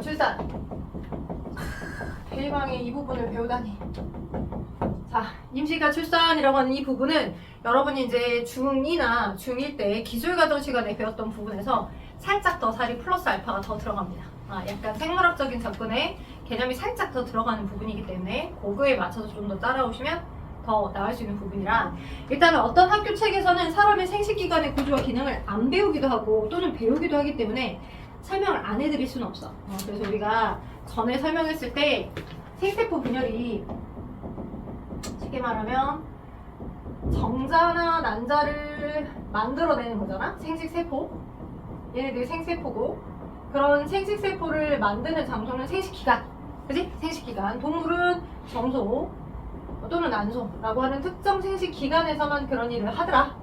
출산. 대망의 이 부분을 배우다니. 자, 임시가 출산이라고 하는 이 부분은 여러분이 이제 중2나 중1 때 기술과정 시간에 배웠던 부분에서 살짝 더 살이 플러스 알파가 더 들어갑니다. 약간 생물학적인 접근에 개념이 살짝 더 들어가는 부분이기 때문에 그거에 맞춰서 좀 더 따라오시면 더 나을 수 있는 부분이라, 일단은 어떤 학교 책에서는 사람의 생식기관의 구조와 기능을 안 배우기도 하고 또는 배우기도 하기 때문에 설명을 안 해드릴 수는 없어. 그래서 우리가 전에 설명했을 때 생세포 분열이 쉽게 말하면 정자나 난자를 만들어내는 거잖아. 생식세포. 얘네들이 생세포고, 그런 생식세포를 만드는 장소는 생식기관. 그지? 생식기관. 동물은 정소 또는 난소라고 하는 특정 생식기관에서만 그런 일을 하더라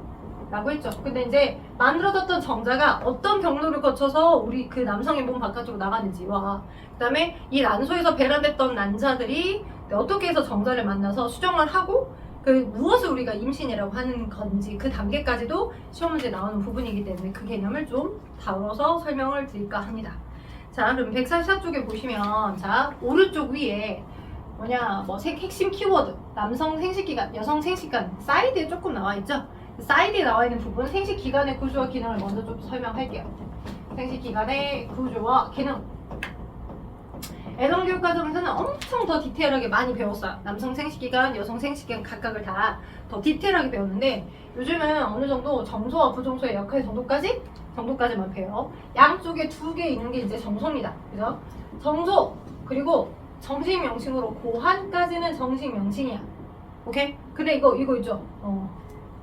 라고 했죠. 근데 이제 만들어졌던 정자가 어떤 경로를 거쳐서 우리 그 남성의 몸 바깥으로 나가는지와, 그 다음에 이 난소에서 배란됐던 난자들이 어떻게 해서 정자를 만나서 수정을 하고 그 무엇을 우리가 임신이라고 하는 건지 그 단계까지도 시험 문제에 나오는 부분이기 때문에 그 개념을 좀 다뤄서 설명을 드릴까 합니다. 자, 그럼 144쪽에 보시면, 자, 오른쪽 위에 뭐냐, 뭐 핵심 키워드, 남성 생식기관, 여성 생식기관, 사이드에 조금 나와 있죠? 사이드에 나와 있는 부분, 생식기관의 구조와 기능을 먼저 좀 설명할게요. 생식기관의 구조와 기능. 애정교육 과정에서는 엄청 더 디테일하게 많이 배웠어요. 남성 생식기관, 여성 생식기관 각각을 다 더 디테일하게 배웠는데, 요즘은 어느 정도 정소와 부정소의 역할 정도까지만 배워요. 양쪽에 두 개 있는 게 이제 정소입니다. 그죠? 정소, 그리고 정식 명칭으로 고한까지는 정식 명칭이야. 오케이? 근데 이거 있죠?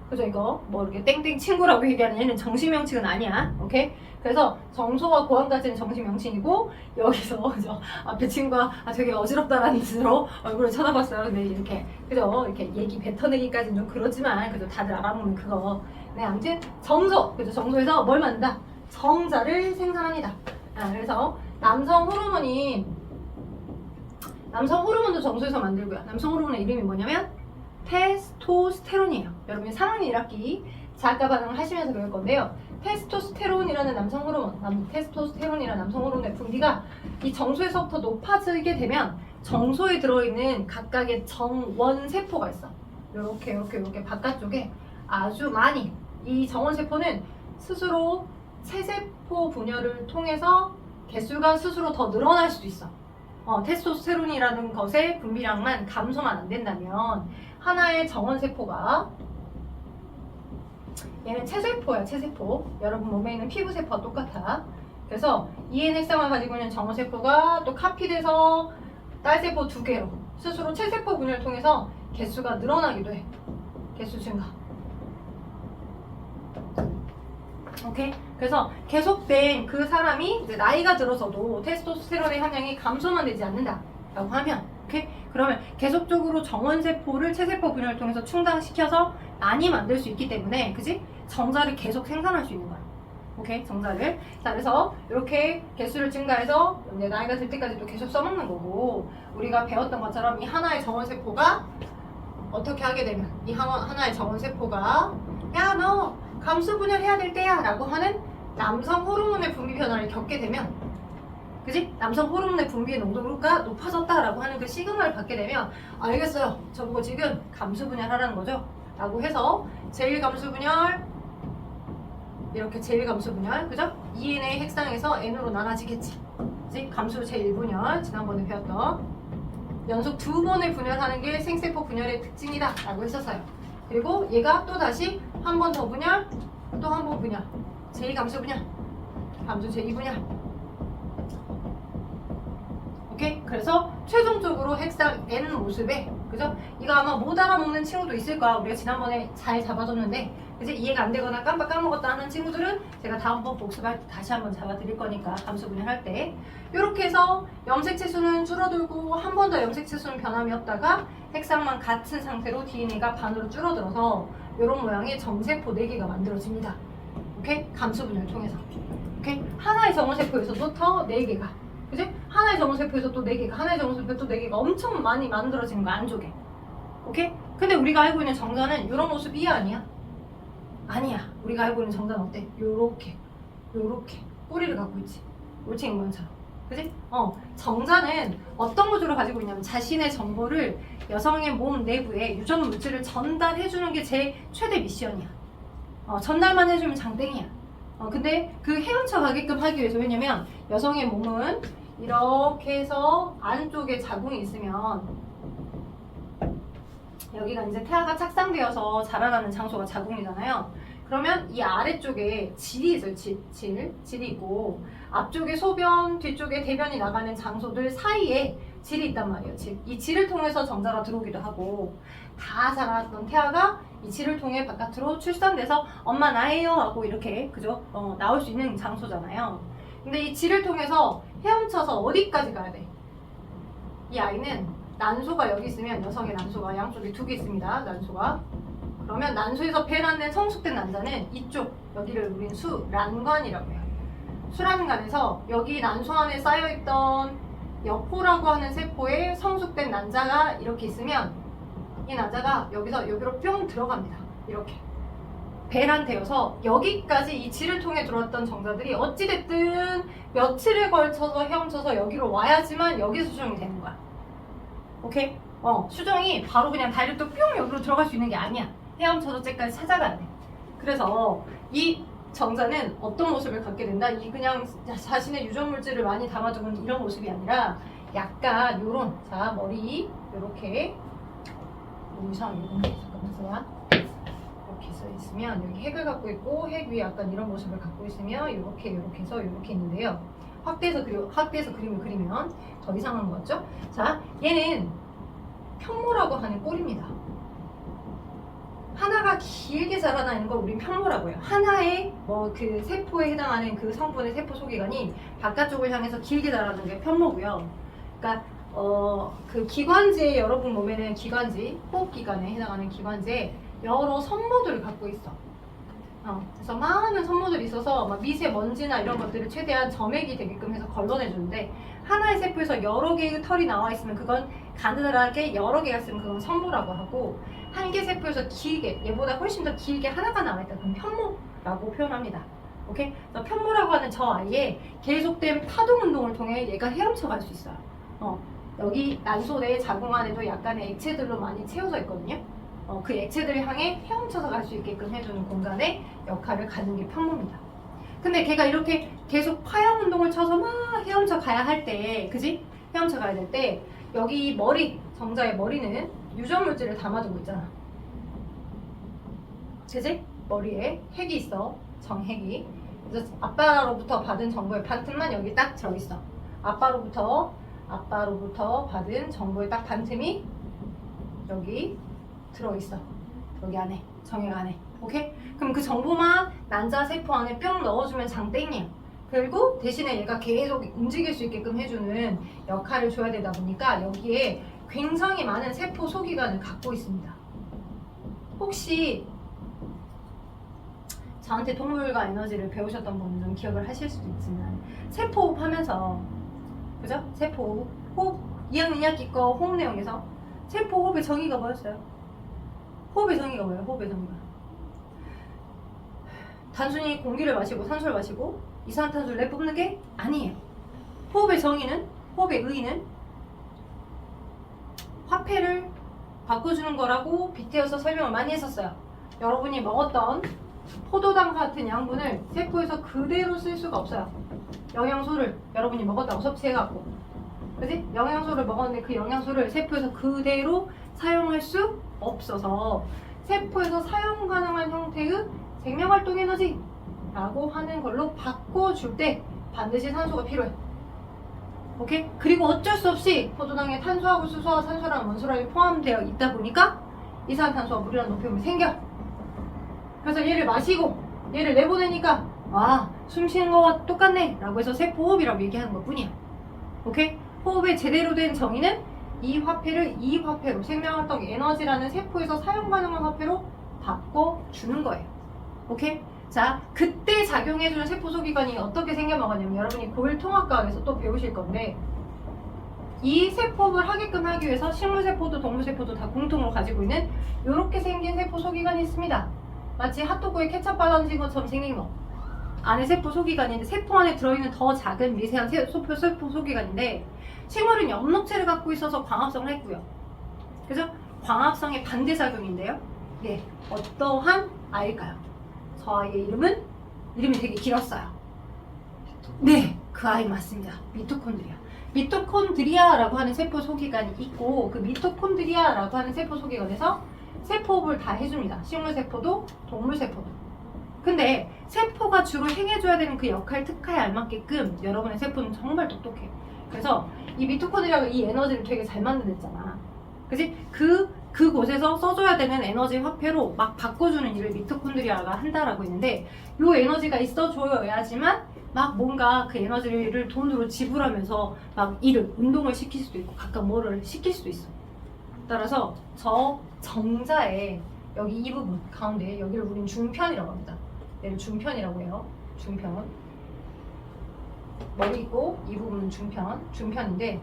그죠? 이거 뭐 이렇게 땡땡 친구라고 얘기하는 얘는 정식 명칭은 아니야. 오케이? 그래서 정소와 고한까지는 정식 명칭이고, 여기서 저 앞에 친구가 되게 어지럽다라는 뜻으로 얼굴을 쳐다봤어요. 근데 이렇게 그죠? 이렇게 얘기 뱉어내기까지는 좀 그렇지만 그래도 다들 알아보는 그거. 네, 아무튼 정소. 그죠? 정소에서 뭘 만든다? 정자를 생산합니다. 그래서 남성 호르몬도 정소에서 만들고요. 남성 호르몬의 이름이 뭐냐면 테스토스테론이에요. 여러분이 3학년 1학기 자가 반응을 하시면서 배울 건데요. 테스토스테론이라는 남성 호르몬의 분비가 이 정소에서부터 높아지게 되면 정소에 들어있는 각각의 정원세포가 있어. 이렇게 바깥쪽에 아주 많이, 이 정원세포는 스스로 체세포 분열을 통해서 개수가 스스로 더 늘어날 수도 있어. 테스토스테론이라는 것의 분비량만 감소만 안 된다면 하나의 정원세포가, 얘는 체세포야, 체세포. 여러분 몸에 있는 피부세포와 똑같아. 그래서 EN 핵상을 가지고 있는 정원세포가 또 카피돼서 딸세포 2개로 스스로 체세포 분열을 통해서 개수가 늘어나기도 해. 개수 증가. 오케이? 그래서 계속된 그 사람이 이제 나이가 들어서도 테스토스테론의 함량이 감소만 되지 않는다 라고 하면, 오케이? 그러면 계속적으로 정원세포를 체세포 분열을 통해서 충당시켜서 많이 만들 수 있기 때문에, 그지? 정자를 계속 생산할 수 있는 거야. 오케이? 정자를. 자, 그래서 이렇게 개수를 증가해서 이제 나이가 들 때까지 또 계속 써먹는 거고, 우리가 배웠던 것처럼 이 하나의 정원세포가 어떻게 하게 되면, 이 하나의 정원세포가 야, 너 감수 분열해야 될 때야 라고 하는 남성 호르몬의 분비 변화를 겪게 되면, 그지? 남성 호르몬의 분비의 농도가 높아졌다라고 하는 그 시그널을 받게 되면, 알겠어요, 저보고 지금 감수 분열하라는 거죠? 라고 해서 제1감수 분열, 이렇게 제1감수 분열, 그죠? EN의 핵상에서 N으로 나눠지겠지. 그지? 감수 제1분열, 지난번에 배웠던 연속 2번을 분열하는 게 생세포 분열의 특징이다 라고 했었어요. 그리고 얘가 또 다시 한 번 더 분열, 또 한 번 분열, 제2감수 분열, 감수 제2분열. 오케이? 그래서 최종적으로 핵상 N 모습에, 그죠? 이거 아마 못 알아먹는 친구도 있을 거야. 우리가 지난번에 잘 잡아줬는데, 이제 이해가 안 되거나 깜빡 까먹었다 하는 친구들은 제가 다음번 복습할 때 다시 한번 잡아드릴 거니까, 감수 분열할 때. 이렇게 해서 염색체수는 줄어들고 한 번 더 염색체수는 변함이 없다가 핵상만 같은 상태로 DNA가 반으로 줄어들어서 이런 모양의 정세포 4개가 만들어집니다. 오케이? 감수 분열을 통해서. 오케이? 하나의 정원세포에서도 더 4개가. 그지? 하나의 정원세포에서 또 4개가, 하나의 정원세포 또 4개가 엄청 많이 만들어지는 거, 안쪽에. 오케이? 근데 우리가 알고 있는 정자는 이런 모습이 아니야. 아니야. 우리가 알고 있는 정자는 어때? 요렇게 뿌리를 갖고 있지. 올챙이 모양처럼. 그지? 정자는 어떤 구조를 가지고 있냐면 자신의 정보를 여성의 몸 내부에 유전 물질을 전달해주는 게 제 최대 미션이야. 전달만 해주면 장땡이야. 근데 그 헤엄쳐 가게끔 하기 위해서, 왜냐면 여성의 몸은 이렇게 해서 안쪽에 자궁이 있으면 여기가 이제 태아가 착상되어서 자라나는 장소가 자궁이잖아요. 그러면 이 아래쪽에 질이 있어요. 질이 있고, 앞쪽에 소변, 뒤쪽에 대변이 나가는 장소들 사이에 질이 있단 말이에요. 이 질을 통해서 정자가 들어오기도 하고, 다 자라났던 태아가 이 질을 통해 바깥으로 출산돼서 엄마 나예요 하고 이렇게, 그죠? 나올 수 있는 장소잖아요. 근데 이 질을 통해서 헤엄쳐서 어디까지 가야 돼? 이 아이는 난소가 여기 있으면, 여성의 난소가 양쪽에 2개 있습니다. 난소가. 그러면 난소에서 배란된 성숙된 난자는 이쪽, 여기를 우린 수란관이라고 해요. 수란관에서 여기 난소 안에 쌓여있던 여포라고 하는 세포에 성숙된 난자가 이렇게 있으면 이 난자가 여기서 여기로 뿅 들어갑니다. 이렇게 배란되어서 여기까지 이 질을 통해 들어왔던 정자들이 어찌됐든 며칠에 걸쳐서 헤엄쳐서 여기로 와야지만 여기서 수정이 되는 거야. 오케이? 수정이 바로 그냥 다이렉트 뿅 여기로 들어갈 수 있는 게 아니야. 헤엄쳐서 쟤까지 찾아가야 돼. 그래서 이 정자는 어떤 모습을 갖게 된다? 이 그냥 자신의 유전 물질을 많이 담아두는 이런 모습이 아니라 약간 요런, 자, 머리 요렇게 이상하게 잠깐만 이렇게 써 있으면 여기 핵을 갖고 있고, 핵 위에 약간 이런 모습을 갖고 있으면 요렇게 해서 요렇게 있는데요. 확대해서 그림을 그리면 더 이상한 거 같죠? 자, 얘는 편모라고 하는 꼴입니다. 하나가 길게 자라나는 걸 우린 편모라고 해요. 하나의 그 세포에 해당하는 그 성분의 세포 소기관이 바깥쪽을 향해서 길게 자라는 게 편모고요. 그러니까 그 기관지에, 여러분 몸에는 기관지, 호흡기관에 해당하는 기관지에 여러 선모들을 갖고 있어. 그래서 많은 선모들이 있어서 막 미세먼지나 이런 것들을 최대한 점액이 되게끔 해서 걸러내주는데, 하나의 세포에서 여러 개의 털이 나와 있으면 그건 가느다랗게 여러 개가 있으면 그건 선모라고 하고, 한 개 세포에서 길게, 얘보다 훨씬 더 길게 하나가 나와있다, 그럼 편모라고 표현합니다. 오케이? 그래서 편모라고 하는 저 아이의 계속된 파동 운동을 통해 얘가 헤엄쳐 갈 수 있어요. 여기 난소 내 자궁 안에도 약간의 액체들로 많이 채워져 있거든요. 그 액체들을 향해 헤엄쳐서 갈 수 있게끔 해주는 공간의 역할을 갖는 게 편모입니다. 근데 걔가 이렇게 계속 파양 운동을 쳐서 막 헤엄쳐 가야 할 때, 그지? 헤엄쳐 가야 될 때, 여기 머리, 정자의 머리는 유전 물질을 담아두고 있잖아. 그지? 머리에 핵이 있어. 정핵이. 그래서 아빠로부터 받은 정보의 반 틈만 여기 딱 들어있어. 아빠로부터 받은 정보의 딱 반 틈이 여기 들어있어. 여기 안에, 정액 안에. 오케이? 그럼 그 정보만 난자 세포 안에 뿅 넣어주면 장땡이야. 그리고 대신에 얘가 계속 움직일 수 있게끔 해주는 역할을 줘야 되다 보니까 여기에 굉장히 많은 세포 소기관을 갖고 있습니다. 혹시 저한테 동물과 에너지를 배우셨던 분은 좀 기억을 하실 수도 있지만, 세포호흡 하면서, 그죠? 세포호흡, 호흡 2학년 2학기 거 호흡 내용에서 세포호흡의 정의가 뭐였어요? 호흡의 정의가 뭐예요? 호흡의 정의가 단순히 공기를 마시고 산소를 마시고 이산화탄소를 내뿜는 게 아니에요. 호흡의 정의는, 호흡의 의의는 화폐를 바꿔주는 거라고 빗대어서 설명을 많이 했었어요. 여러분이 먹었던 포도당 같은 양분을 세포에서 그대로 쓸 수가 없어요. 영양소를 여러분이 먹었다고 섭취해갖고, 그지? 영양소를 먹었는데 그 영양소를 세포에서 그대로 사용할 수 없어서 세포에서 사용 가능한 형태의 생명활동 에너지라고 하는 걸로 바꿔줄 때 반드시 산소가 필요해. 오케이? 그리고 어쩔 수 없이 포도당에 탄소하고 수소와 산소랑 원소량이 포함되어 있다 보니까 이산화탄소와 물이라는 높임이 생겨. 그래서 얘를 마시고 얘를 내보내니까 숨 쉬는 거와 똑같네 라고 해서 세포호흡이라고 얘기하는 것 뿐이야. 오케이? 호흡의 제대로 된 정의는 이 화폐를 이 화폐로, 생명활동 에너지라는 세포에서 사용 가능한 화폐로 바꿔주는 거예요. 오케이? 자, 그때 작용해주는 세포 소기관이 어떻게 생겨먹었냐면, 여러분이 고일통합과학에서 또 배우실 건데, 이 세포를 하게끔 하기 위해서 식물세포도 동물세포도 다 공통으로 가지고 있는 이렇게 생긴 세포 소기관이 있습니다. 마치 핫도그에 케첩 발라진 것처럼 생긴 거. 안에 세포 소기관인데 세포 안에 들어있는 더 작은 미세한 세포 소기관인데 식물은 엽록체를 갖고 있어서 광합성을 했고요. 그래서 광합성의 반대작용인데요. 네, 어떠한 아이일까요? 저 아이의 이름이 되게 길었어요. 네, 그 아이 맞습니다. 미토콘드리아. 미토콘드리아라고 하는 세포 소기관이 있고 그 미토콘드리아라고 하는 세포 소기관에서 세포업을 다 해줍니다. 식물 세포도 동물 세포도. 근데 세포가 주로 행해줘야 되는 그 역할 특화에 알맞게끔 여러분의 세포는 정말 똑똑해요. 그래서 이 미토콘드리아가 이 에너지를 되게 잘 만들었잖아. 그치? 그곳에서 써줘야 되는 에너지 화폐로 막 바꿔주는 일을 미토콘드리아가 한다라고 했는데 요 에너지가 있어줘야지만 막 뭔가 그 에너지를 돈으로 지불하면서 막 운동을 시킬 수도 있고 각각 뭐를 시킬 수도 있어. 따라서 저 정자에 여기 이 부분 가운데 여기를 우린 중편이라고 합니다. 얘를 중편이라고 해요. 중편. 머리 있고 이 부분은 중편인데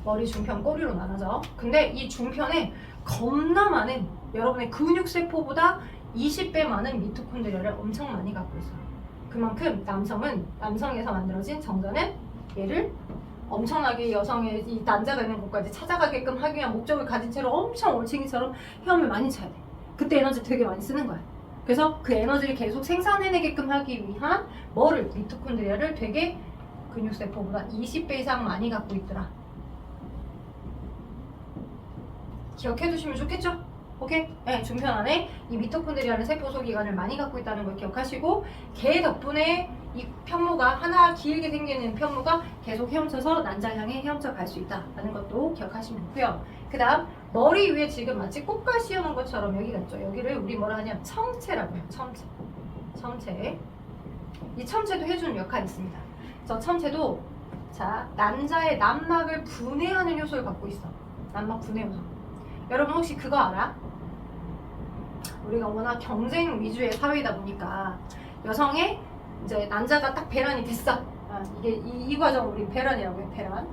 머리 중편 꼬리로 나눠져. 근데 이 중편에 겁나 많은 여러분의 근육세포보다 20배 많은 미토콘드리아를 엄청 많이 갖고 있어요. 그만큼 남성에서 만들어진 정자는 얘를 엄청나게 여성의 이 난자가 있는 곳까지 찾아가게끔 하기 위한 목적을 가진 채로 엄청 올챙이처럼 헤엄을 많이 쳐야 돼. 그때 에너지 되게 많이 쓰는 거야. 그래서 그 에너지를 계속 생산해내게끔 하기 위한 미토콘드리아를 되게 근육세포보다 20배 이상 많이 갖고 있더라. 기억해두시면 좋겠죠? 오케이? 네, 중편 안에 이 미토콘드리아는 세포 소기관을 많이 갖고 있다는 걸 기억하시고 걔 덕분에 이 편무가 하나 길게 생기는 편무가 계속 헤엄쳐서 난자 향해 헤엄쳐 갈 수 있다는 것도 기억하시면 좋고요. 그 다음 머리 위에 지금 마치 꽃갈 씌우는 것처럼 여기가 있죠. 여기를 우리 뭐라 하냐면 첨체라고 해요. 첨체. 이 첨체도 해주는 역할이 있습니다. 저 첨체도 자 난자의 난막을 분해하는 요소를 갖고 있어. 난막 분해 요소. 여러분 혹시 그거 알아? 우리가 워낙 경쟁 위주의 사회이다 보니까 여성의 이제 난자가 딱 배란이 됐어. 이게 이 과정을 우리 배란이라고 해. 배란.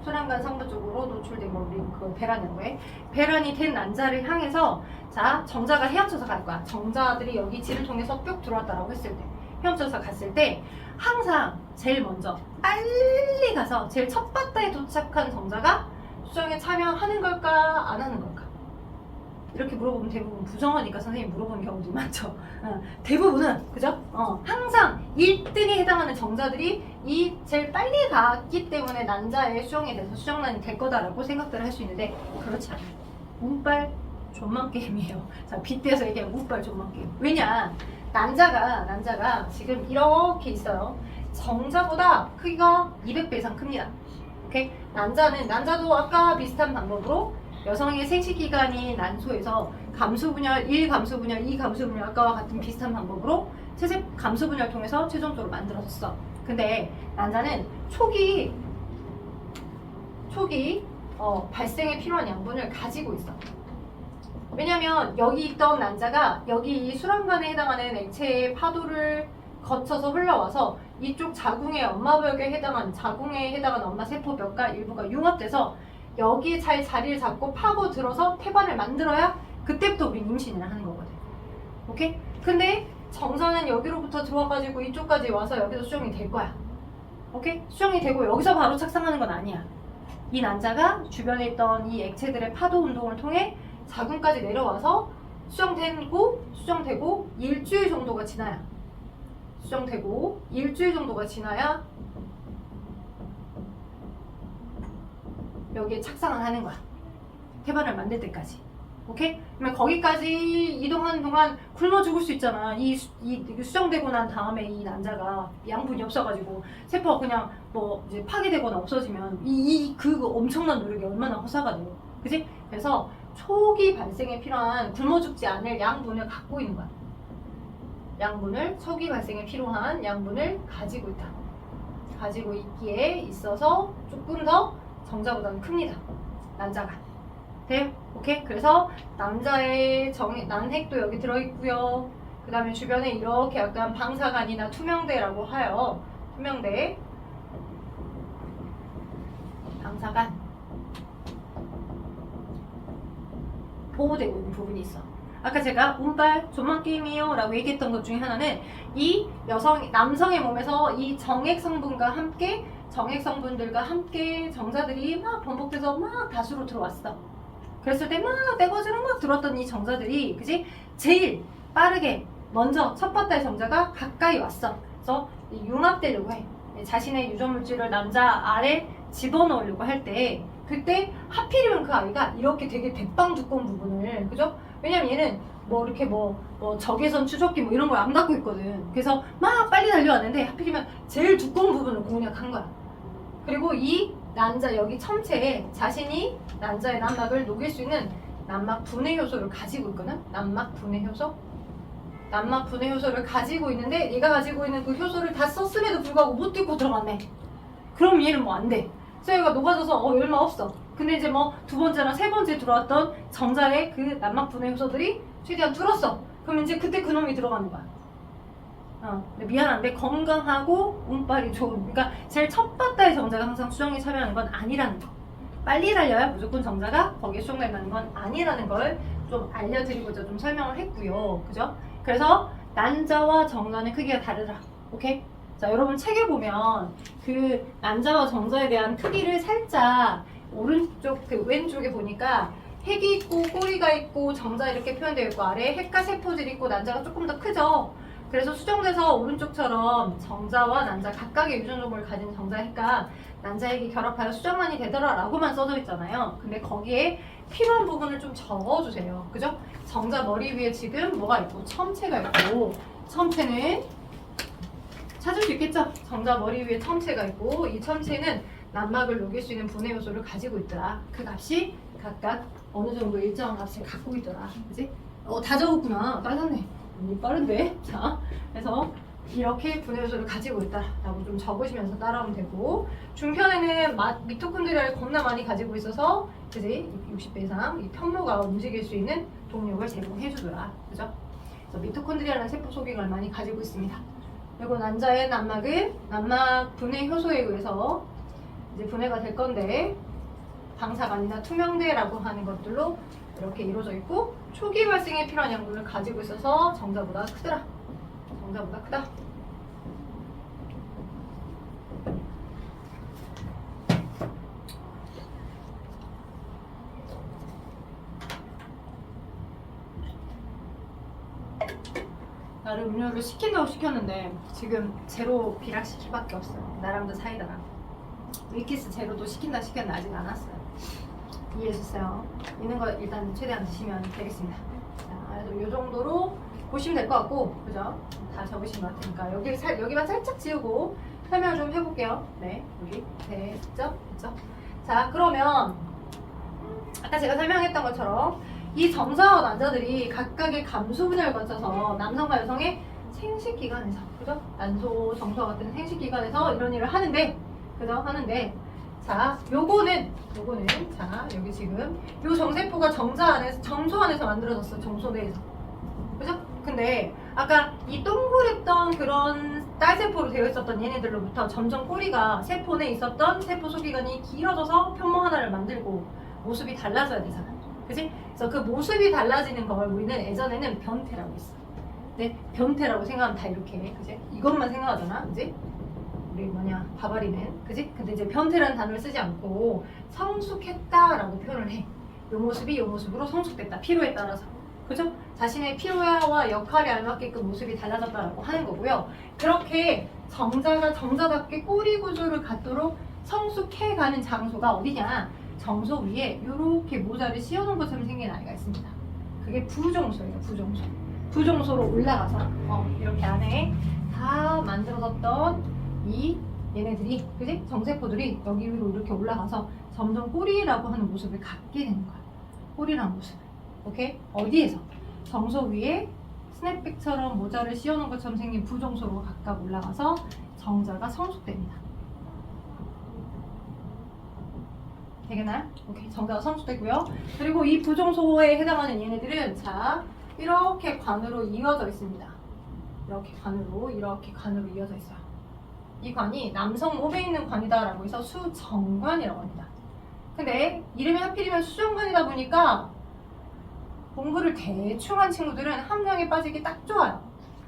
소량간 성분 쪽으로 노출된 걸 우리 그 배란이라고 해. 배란이 된 난자를 향해서 자 정자가 헤엄쳐서 갈 거야. 정자들이 여기 질을 통해서 뿅 들어왔다라고 했을 때 헤엄쳐서 갔을 때 항상 제일 먼저 빨리 가서 제일 첫 바다에 도착한 정자가 수정에 참여하는 걸까 안 하는 걸까? 이렇게 물어보면 대부분 부정하니까 선생님이 물어보는 경우도 많죠. 대부분은 그죠? 항상 1등에 해당하는 정자들이 이 제일 빨리 갔기 때문에 난자의 수정에 대해서 수정란이 될 거다라고 생각들을 할 수 있는데 그렇지 않아요. 운빨 존만 게임이에요. 자 빗대서 얘기하면 운빨 존만 게임. 왜냐? 난자가 지금 이렇게 있어요. 정자보다 크기가 200배 이상 큽니다. 오케이? 난자도 아까 비슷한 방법으로 여성의 생식기관이 난소에서 감수분열, 1 감수분열, 2 감수분열 아까와 같은 비슷한 방법으로 채색 감수분열을 통해서 최종적으로 만들어졌어. 근데 난자는 초기 발생에 필요한 양분을 가지고 있어. 왜냐면 여기 있던 난자가 여기 이 수란관에 해당하는 액체의 파도를 거쳐서 흘러와서 이쪽 자궁의 엄마벽에 해당하는 엄마 세포벽과 일부가 융합돼서 여기에 잘 자리를 잡고 파고 들어서 태반을 만들어야 그때부터 우리 임신을 하는 거거든. 오케이? 근데 정자는 여기로부터 들어와가지고 이쪽까지 와서 여기서 수정이 될 거야. 오케이? 수정이 되고 여기서 바로 착상하는 건 아니야. 이 난자가 주변에 있던 이 액체들의 파도 운동을 통해 자궁까지 내려와서 수정되고 일주일 정도가 지나야 여기에 착상을 하는 거야. 태반을 만들 때까지. 오케이? 그러면 거기까지 이동하는 동안 굶어 죽을 수 있잖아. 이 수정되고 난 다음에 이 난자가 양분이 없어가지고 세포가 그냥 뭐 이제 파괴되거나 없어지면 그 엄청난 노력이 얼마나 허사가 돼요. 그치? 그래서 초기 발생에 필요한 굶어 죽지 않을 양분을 갖고 있는 거야. 초기 발생에 필요한 양분을 가지고 있다. 가지고 있기에 있어서 조금 더 정자보다는 큽니다. 난자가. 돼요? 오케이? 그래서 남자의 난핵도 여기 들어있고요. 그 다음에 주변에 이렇게 약간 방사관이나 투명대라고 하여 투명대 방사관 보호되고 있는 부분이 있어. 아까 제가 운빨 존맛 게임이에요 라고 얘기했던 것 중에 하나는 이 남성의 몸에서 이 정액 성분들과 함께 정자들이 막 번복돼서 막 다수로 들어왔어. 그랬을 때 막 떼거지로 막 들어왔던 이 정자들이, 그지? 제일 빠르게 먼저 첫 바다의 정자가 가까이 왔어. 그래서 융합되려고 해. 자신의 유전물질을 남자 아래 집어넣으려고 할 때, 그때 하필이면 그 아이가 이렇게 되게 대빵 두꺼운 부분을, 그죠? 왜냐면 얘는 뭐 이렇게 뭐 적외선 추적기 뭐 이런 걸 안 갖고 있거든. 그래서 막 빨리 달려왔는데 하필이면 제일 두꺼운 부분을 공략한 거야. 그리고 이 난자 여기 첨체에 자신이 난자의 난막을 녹일 수 있는 난막 분해 효소를 가지고 있거든. 난막 분해 효소를 가지고 있는데, 얘가 가지고 있는 그 효소를 다 썼음에도 불구하고 못 뚫고 들어갔네. 그럼 얘는 뭐 안 돼. 그래서 얘가 녹아져서 얼마 없어. 근데 이제 뭐 두 번째나 세 번째 들어왔던 정자의 그 난막 분해 효소들이 최대한 뚫었어. 그럼 이제 그때 그놈이 들어가는 거야. 근데 미안한데 건강하고 운빨이 좋은, 그러니까 제일 첫 바다의 정자가 항상 수정에 참여하는 건 아니라는 거. 빨리 달려야 무조건 정자가 거기에 수정된다는 건 아니라는 걸 좀 알려드리고자 좀 설명을 했고요. 그죠? 그래서 난자와 정자는 크기가 다르더라. 오케이? 자, 여러분 책에 보면 그 난자와 정자에 대한 크기를 살짝 오른쪽 그 왼쪽에 보니까 핵이 있고 꼬리가 있고 정자 이렇게 표현되어 있고 아래에 핵과 세포들이 있고 난자가 조금 더 크죠. 그래서 수정돼서 오른쪽처럼 정자와 난자 각각의 유전종을 가진 정자 핵과 난자 핵이 결합하여 수정란이 되더라 라고만 써져 있잖아요. 근데 거기에 필요한 부분을 좀 적어주세요. 그죠? 정자 머리 위에 지금 뭐가 있고 첨체가 있고, 첨체는 찾을 수 있겠죠? 정자 머리 위에 첨체가 있고, 이 첨체는 난막을 녹일 수 있는 분해 요소를 가지고 있더라. 그 값이 각각 어느 정도 일정한 값을 갖고 있더라. 그지? 다 적었구나. 빨랐네. 빠른데? 자, 그래서 이렇게 분해 요소를 가지고 있다라고 좀 적으시면서 따라오면 되고, 중편에는 미토콘드리아를 겁나 많이 가지고 있어서, 그지? 60배 이상 이 편모가 움직일 수 있는 동력을 제공해주더라. 그죠? 그래서 미토콘드리아라는 세포 소기관을 많이 가지고 있습니다. 그리고 난자의 난막은 난막 분해 효소에 의해서 이제 분해가 될 건데, 방사관이나 투명대라고 하는 것들로 이렇게 이루어져 있고, 초기 발생에 필요한 양분을 가지고 있어서 정자보다 크더라. 정자보다 크다. 나를 음료를 시킨다고 시켰는데 지금 제로 비락시킬 밖에 없어요. 나랑도 사이다랑. 밀키스 제로도 시켰는데 아직 안 왔어요. 이해해주세요. 있는 거 일단 최대한 드시면 되겠습니다. 자, 그래서 이 정도로 보시면 될 것 같고, 그죠? 다 적으신 것 같으니까 여기만 살짝 지우고 설명을 좀 해볼게요. 네, 여기 됐죠? 자, 그러면 아까 제가 설명했던 것처럼 이 정자와 난자들이 각각의 감수 분야를 거쳐서 남성과 여성의 생식기관에서, 그죠? 난소, 정수와 같은 생식기관에서 이런 일을 하는데, 그죠? 자, 요거는 자, 여기 지금 요 정세포가 정소 안에서 만들어졌어. 정소 내에서. 그죠? 근데 아까 이 동그랬던 그런 딸세포로 되어 있었던 얘네들로부터 점점 꼬리가 세포 내에 있었던 세포 소기관이 길어져서 편모 하나를 만들고 모습이 달라져야 되잖아. 그치? 그래서 그 모습이 달라지는 걸 우리는 예전에는 변태라고 했어. 근데 변태라고 생각하면 다 이렇게, 그치? 이것만 생각하잖아. 그치? 우리 바바리는, 그지? 근데 이제 변태라는 단어를 쓰지 않고 성숙했다라고 표현을 해. 요 모습이 요 모습으로 성숙됐다. 필요에 따라서. 그죠? 자신의 필요와 역할에 알맞게끔 모습이 달라졌다라고 하는 거고요. 그렇게 정자가 정자답게 꼬리 구조를 갖도록 성숙해가는 장소가 어디냐? 정소 위에 이렇게 모자를 씌워놓은 것처럼 생긴 아이가 있습니다. 그게 부종소예요. 부종소로 올라가서 이렇게 안에 다 만들어졌던 얘네들이, 그지? 정세포들이 여기 위로 이렇게 올라가서 점점 꼬리라고 하는 모습을 갖게 되는 거야. 꼬리라는 모습을. 오케이? 어디에서? 정소 위에 스냅백처럼 모자를 씌워놓은 것처럼 생긴 부종소로 각각 올라가서 정자가 성숙됩니다. 되겠나요? 오케이. 정자가 성숙되고요. 그리고 이 부종소에 해당하는 얘네들은 자, 이렇게 관으로 이어져 있습니다. 이렇게 관으로 이어져 있어요. 이 관이 남성 몸에 있는 관이다라고 해서 수정관이라고 합니다. 근데 이름이 하필이면 수정관이다 보니까 공부를 대충 한 친구들은 함량에 빠지기 딱 좋아요.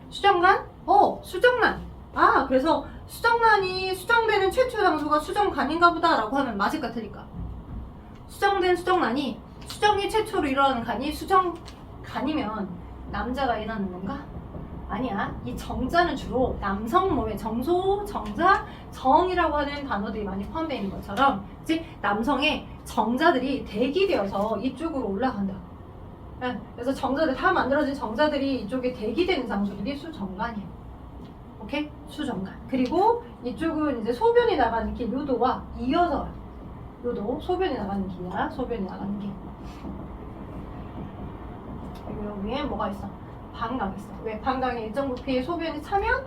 수정란? 수정란. 그래서 수정란이 수정되는 최초 장소가 수정간인가 보다 라고 하면 맞을까 틀릴까? 수정된 수정란이 수정이 최초로 일어나는 간이 수정간이면 남자가 일어나는 건가? 아니야. 이 정자는 주로 남성 몸에 정소, 정자, 정이라고 하는 단어들이 많이 포함되어 있는 것처럼 그치? 남성의 정자들이 대기되어서 이쪽으로 올라간다. 그래서 정자들 다 만들어진 정자들이 이쪽에 대기되는 장소들이 수정간이에요. 오케이? 수정간. 그리고 이쪽은 이제 소변이 나가는 길 요도와 이어서 요도 소변이 나가는 길이야. 소변이 나가는 길. 그리고 여기에 뭐가 있어? 방광이 있어. 왜? 방광의 일정 부피의 소변이 차면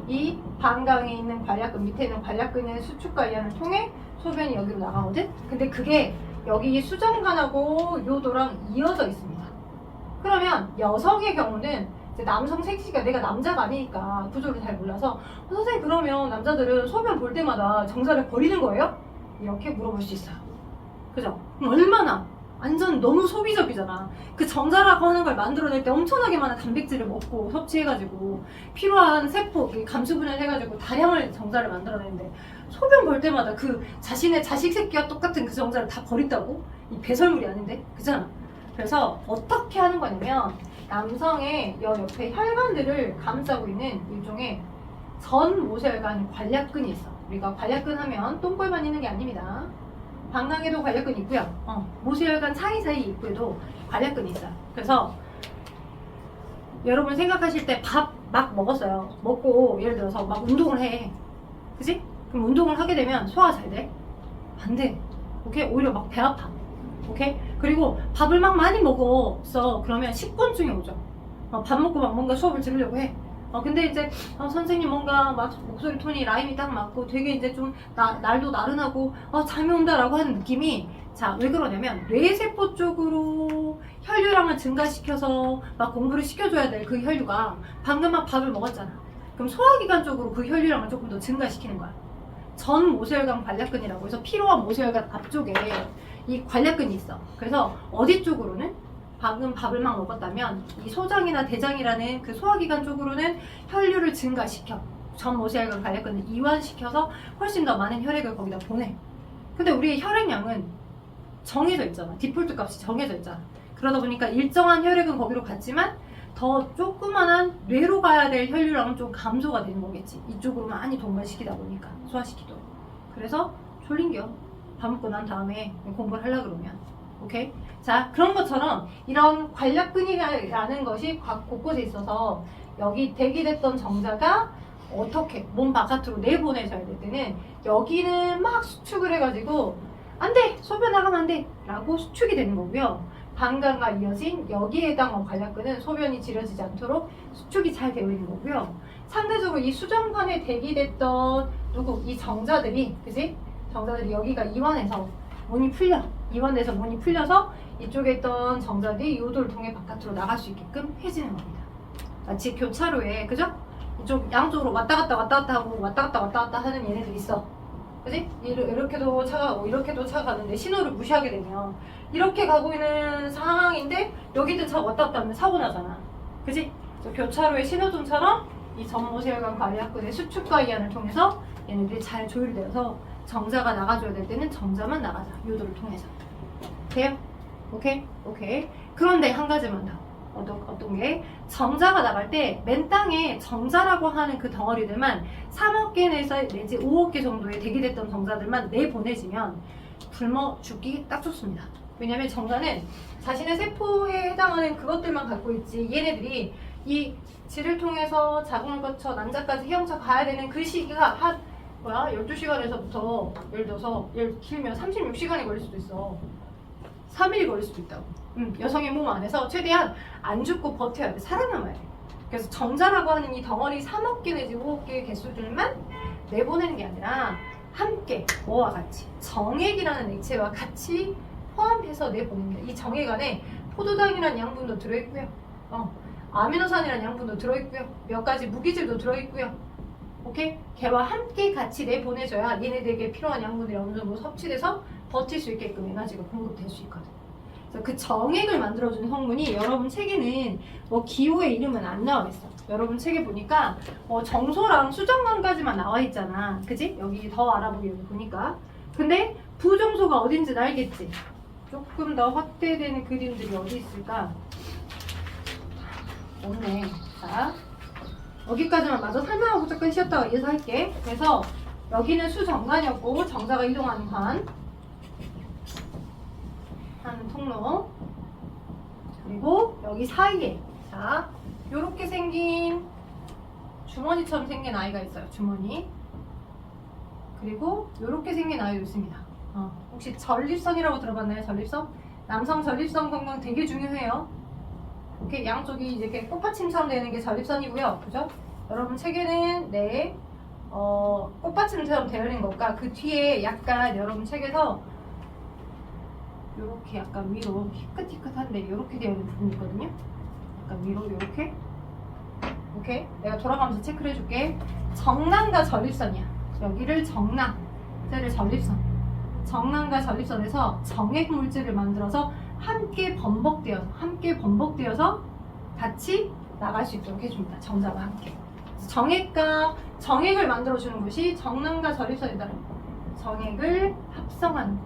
이 방광에 있는 관략근 밑에 있는 관략근의 수축과 이완을 통해 소변이 여기로 나가거든? 근데 그게 여기 수정관하고 요도랑 이어져 있습니다. 그러면 여성의 경우는 이제 남성 섹시가 내가 남자가 아니니까 구조를 잘 몰라서 선생님 그러면 남자들은 소변 볼 때마다 정자를 버리는 거예요? 이렇게 물어볼 수 있어요. 그죠? 그럼 얼마나 완전 너무 소비적이잖아. 그 정자라고 하는 걸 만들어낼 때 엄청나게 많은 단백질을 먹고 섭취해가지고 필요한 세포, 감수분열 해가지고 다량을 정자를 만들어내는데 소변 볼 때마다 그 자신의 자식 새끼와 똑같은 그 정자를 다 버린다고? 이 배설물이 아닌데? 그잖아. 그래서 어떻게 하는 거냐면 남성의 옆에 혈관들을 감싸고 있는 일종의 전모세혈관 관략근이 있어. 우리가 관략근 하면 똥볼만 있는 게 아닙니다. 방광에도 관략근이 있고요. 모세혈관 사이사이 입구에도 관략근이 있어요. 그래서 여러분 생각하실 때 밥 막 먹었어요. 먹고 예를 들어서 막 운동을 해. 그치? 그럼 운동을 하게 되면 소화가 잘 돼? 안 돼. 오케이? 오히려 막 배 아파. 오케이? 그리고 밥을 막 많이 먹었어. 그러면 식곤증이 오죠. 밥 먹고 막 뭔가 수업을 들으려고 해. 근데 이제 선생님 뭔가 막 목소리 톤이 라임이 딱 맞고 되게 이제 좀 날도 나른하고 잠이 온다라고 하는 느낌이 자, 왜 그러냐면 뇌세포 쪽으로 혈류량을 증가시켜서 막 공부를 시켜줘야 될 그 혈류가 방금 막 밥을 먹었잖아. 그럼 소화기관 쪽으로 그 혈류량을 조금 더 증가시키는 거야. 전 모세혈관 관략근이라고 해서 피로와 모세혈관 앞쪽에 이 관략근이 있어. 그래서 어디 쪽으로는 방금 밥을 막 먹었다면 이 소장이나 대장이라는 그 소화기관 쪽으로는 혈류를 증가시켜 전 모세혈관 관략근을 이완시켜서 훨씬 더 많은 혈액을 거기다 보내. 근데 우리의 혈액량은 정해져 있잖아. 디폴트 값이 정해져 있잖아. 그러다 보니까 일정한 혈액은 거기로 갔지만 더 조그만한 뇌로 가야 될 혈류량은 좀 감소가 되는 거겠지. 이쪽으로 많이 동반시키다 보니까 소화시키도록. 그래서 졸린겨. 밥 먹고 난 다음에 공부를 하려고 그러면. 오케이? 자, 그런 것처럼 이런 관략근이라는 것이 곳곳에 있어서 여기 대기됐던 정자가 어떻게 몸 바깥으로 내보내져야 될 때는 여기는 막 수축을 해가지고 안 돼! 소변 나가면 안 돼! 라고 수축이 되는 거고요. 방광과 이어진 여기에 해당한 관략근은 소변이 지려지지 않도록 수축이 잘 되어 있는 거고요. 상대적으로 이 수정관에 대기됐던 이 정자들이, 그지? 정자들이 여기가 이완해서 문이 풀려. 이완돼서 문이 풀려서 이쪽에 있던 정자들이 요도를 통해 바깥으로 나갈 수 있게끔 해지는 겁니다. 마치 교차로에, 그죠? 이쪽 양쪽으로 왔다 갔다 하고 왔다 갔다 하는 얘네들이 있어. 그지? 이렇게도 차가 가고 이렇게도 차가 가는데 신호를 무시하게 되면 이렇게 가고 있는 상황인데 여기도 차가 왔다 갔다 하면 사고 나잖아. 그지? 교차로의 신호등처럼 이 전모세혈관 관략근의 수축과 이완을 통해서 얘네들이 잘 조율되어서 정자가 나가줘야 될 때는 정자만 나가자. 요도를 통해서. 돼요? 오케이? 오케이. 그런데 한 가지만 더. 어떤 게? 정자가 나갈 때 맨 땅에 정자라고 하는 그 덩어리들만 3억 개 내지 5억 개 정도의 대기됐던 정자들만 내보내지면 굶어 죽기 딱 좋습니다. 왜냐면 정자는 자신의 세포에 해당하는 그것들만 갖고 있지 얘네들이 이 질을 통해서 자궁을 거쳐 난자까지 헤엄쳐 가야 되는 그 시기가 한 12시간에서부터 예를 들어서 길면 36시간이 걸릴 수도 있어. 3일이 걸릴 수도 있다고. 여성의 몸 안에서 최대한 안 죽고 버텨야 돼. 살아남아야 돼. 그래서 정자라고 하는 이 덩어리 3억 개 내지 5억 개의 개수들만 내보내는 게 아니라 함께 뭐와 같이 정액이라는 액체와 같이 포함해서 내보냅니다. 이 정액 안에 포도당이라는 양분도 들어있고요. 아미노산이라는 양분도 들어있고요. 몇 가지 무기질도 들어있고요. 오케이? 걔와 함께 같이 내보내줘야 얘네들에게 필요한 양분들이 어느 정도 섭취돼서 버틸 수 있게끔 에너지가 공급될 수 있거든. 그래서 그 정액을 만들어주는 성분이 여러분 책에는 뭐 기호의 이름은 안 나와 있어. 여러분 책에 보니까 정소랑 수정관까지만 나와 있잖아. 그지? 여기 더 알아보기 여기 보니까. 근데 부정소가 어딘지는 알겠지? 조금 더 확대되는 그림들이 어디 있을까? 없네. 자, 여기까지만 마저 설명하고 잠깐 쉬었다가 이어서 할게. 그래서 여기는 수정관이었고 정자가 이동하는 관, 하는 통로. 그리고 여기 사이에 자, 요렇게 생긴 주머니처럼 생긴 아이가 있어요. 주머니. 그리고 요렇게 생긴 아이도 있습니다. 혹시 전립선이라고 들어봤나요? 전립선? 남성 전립선 건강 되게 중요해요. 이렇게 양쪽이 이렇게 꽃받침처럼 되는 게 전립선이고요. 그죠? 여러분 책에는 네, 꽃받침처럼 되어 있는 것과 그 뒤에 약간 여러분 책에서 요렇게 약간 위로 희끗희끗한데 요렇게 되어 있는 부분이 있거든요. 약간 위로 요렇게. 오케이? 내가 돌아가면서 체크를 해줄게. 정남과 전립선이야. 여기를 정남, 쟤를 전립선. 정남과 전립선에서 정액 물질을 만들어서 함께 번복되어서 같이 나갈 수 있도록 해줍니다. 정자와 함께. 정액을 만들어주는 것이 정남과 전립선이다. 정액을 합성하는 거.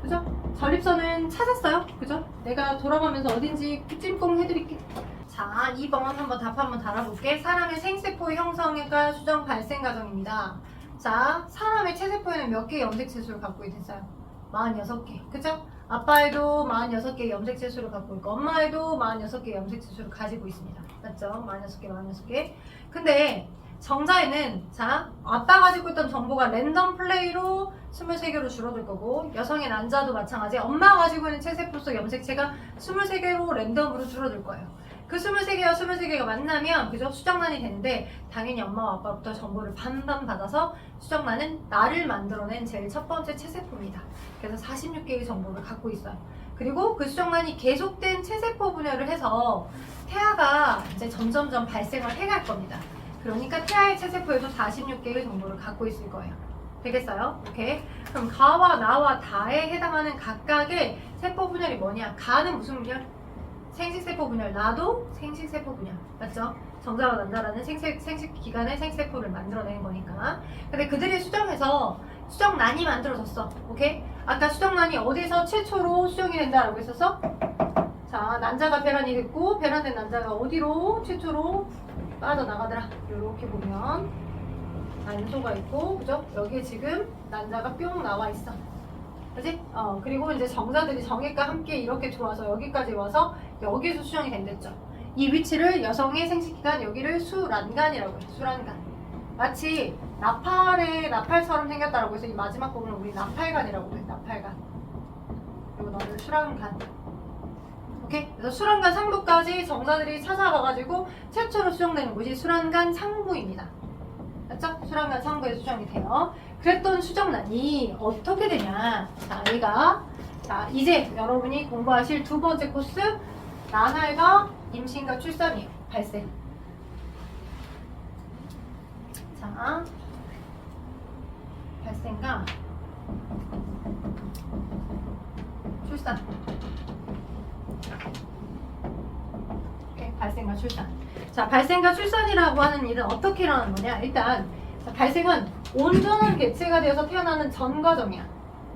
그죠? 전립선은 찾았어요. 그죠? 내가 돌아가면서 어딘지 찜꽁 해드릴게. 자, 2번 한번 답 한번 달아볼게. 사람의 생세포 형성과 수정 발생 과정입니다. 자, 사람의 체세포에는 몇 개의 염색체수를 갖고 있어요? 46개. 그죠? 아빠에도 46개의 염색체수를 갖고 있고 엄마에도 46개의 염색체수를 가지고 있습니다. 맞죠? 46개. 근데 정자에는 자, 아빠 가지고 있던 정보가 랜덤 플레이로 23개로 줄어들 거고 여성의 난자도 마찬가지. 엄마가 가지고 있는 체세포 속 염색체가 23개로 랜덤으로 줄어들 거예요. 그 23개와 23개가 만나면 그죠? 수정란이 되는데 당연히 엄마와 아빠부터 정보를 반반 받아서 수정란은 나를 만들어낸 제일 첫 번째 체세포입니다. 그래서 46개의 정보를 갖고 있어요. 그리고 그 수정란이 계속된 체세포 분열을 해서 태아가 이제 점점점 발생을 해갈 겁니다. 그러니까 태아의 체세포에도 46개의 정보를 갖고 있을 거예요. 되겠어요? 오케이. 그럼 가와 나와 다에 해당하는 각각의 세포 분열이 뭐냐? 가는 무슨 분열? 생식세포 분열. 나도 생식세포 분열. 맞죠? 정자와 난자라는 생식기관의 생세포를 만들어내는 거니까. 근데 그들이 수정해서 수정란이 만들어졌어. 오케이? 아까 수정란이 어디서 최초로 수정이 된다라고 했었어? 자, 난자가 배란이 됐고 배란된 난자가 어디로 최초로 빠져나가더라. 이렇게 보면 난소가 있고, 그죠? 여기에 지금 난자가 뿅 나와 있어. 그지? 그리고 이제 정자들이 정액과 함께 이렇게 들어와서 여기까지 와서 여기에서 수정이 된댔죠. 이 위치를 여성의 생식기관, 여기를 수란간이라고 해요. 수란간. 마치 나팔처럼 생겼다라고 해서 이 마지막 부분을 우리 나팔간이라고 해요. 나팔간. 그리고 너는 수란간. 오케이? 그래서 수란간 상부까지 정자들이 찾아가가지고 최초로 수정되는 곳이 수란간 상부입니다. 맞죠? 수란간 상부에 수정이 돼요. 그랬던 수정란이 어떻게 되냐? 자, 이제 여러분이 공부하실 두 번째 코스 난활과 임신과 출산이에요. 발생. 자, 발생과 출산. 오케이, 발생과 출산. 자, 발생과 출산이라고 하는 일은 어떻게 일어나는 거냐? 일단 자, 발생은 온전한 개체가 되어서 태어나는 전 과정이야.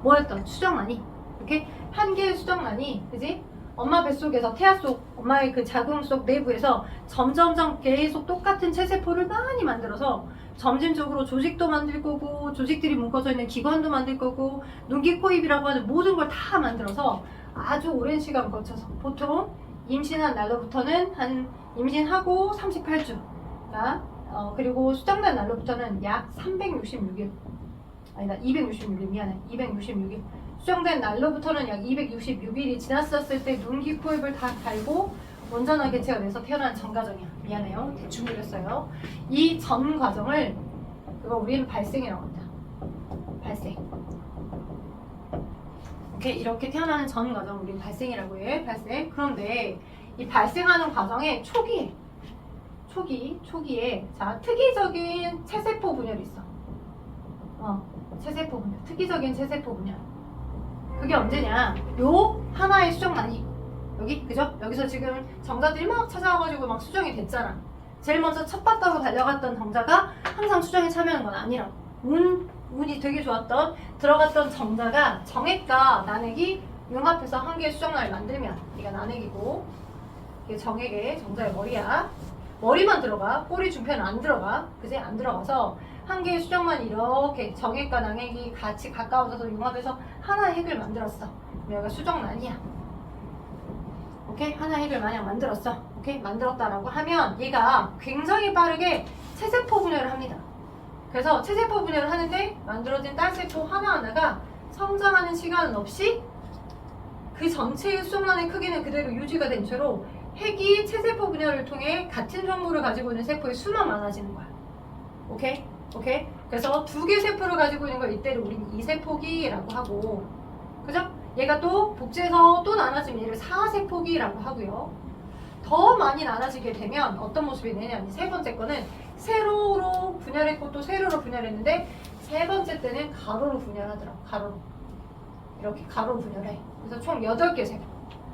뭐였던? 수정란이. 이렇게 한 개의 수정란이, 그지? 엄마 뱃속에서 태아 속, 엄마의 그 자궁 속 내부에서 점점점 계속 똑같은 체세포를 많이 만들어서 점진적으로 조직도 만들 거고 조직들이 묶어져 있는 기관도 만들 거고 눈, 귀, 코, 입이라고 하는 모든 걸 다 만들어서 아주 오랜 시간 거쳐서 보통 임신한 날로부터는 한 임신하고 38주 그리고 수정된 날로부터는 약 366일 아니다 266일 미안해 266일 수정된 날로부터는 약 266일이 지났었을 때 눈, 귀, 코, 입을 다 갈고 온전한 개체가 돼서 태어난 전 과정이야. 미안해요. 대충 그렸어요. 이 전 과정을 그거 우리는 발생이라고 합니다. 발생. 오케이, 이렇게 태어나는 전 과정 우리는 발생이라고 해. 발생. 그런데 이 발생하는 과정의 초기에 자 특이적인 체세포 분열이 있어. 체세포 분열. 특이적인 체세포 분열. 그게 언제냐? 요 하나의 수정란이 여기 그죠? 여기서 지금 정자들이 막 찾아와가지고 막 수정이 됐잖아. 제일 먼저 첫 바닥으로 달려갔던 정자가 항상 수정에 참여하는 건 아니라고. 운이 되게 좋았던 들어갔던 정자가 정액과 난액이 융합해서 한 개의 수정란을 만들면 이게 난액이고 이게 정액의 정자의 머리야. 머리만 들어가. 꼬리 중편은 안 들어가. 그지? 안 들어가서 한 개의 수정만 이렇게 정액과 난액이 같이 가까워져서 융합해서 하나의 핵을 만들었어. 여기가 수정란이야. 오케이? 하나의 핵을 만약 만들었어. 오케이? 만들었다라고 하면 얘가 굉장히 빠르게 체세포 분열을 합니다. 그래서 체세포 분열을 하는데 만들어진 딸세포 하나하나가 성장하는 시간은 없이 그 전체의 수정란의 크기는 그대로 유지가 된 채로 핵이 체세포 분열을 통해 같은 정보를 가지고 있는 세포의 수만 많아지는 거야. 오케이? 오케이? 그래서 두 개 세포를 가지고 있는 걸 이때를 우리는 2세포기라고 하고, 그죠? 얘가 또 복제해서 또 나눠지면 얘를 4세포기라고 하고요. 더 많이 나눠지게 되면 어떤 모습이 되냐면 세 번째 거는 세로로 분열했고 또 세로로 분열했는데 세 번째 때는 가로로 분열하더라고. 가로로. 이렇게 가로로 분열해. 그래서 총 8개 세포.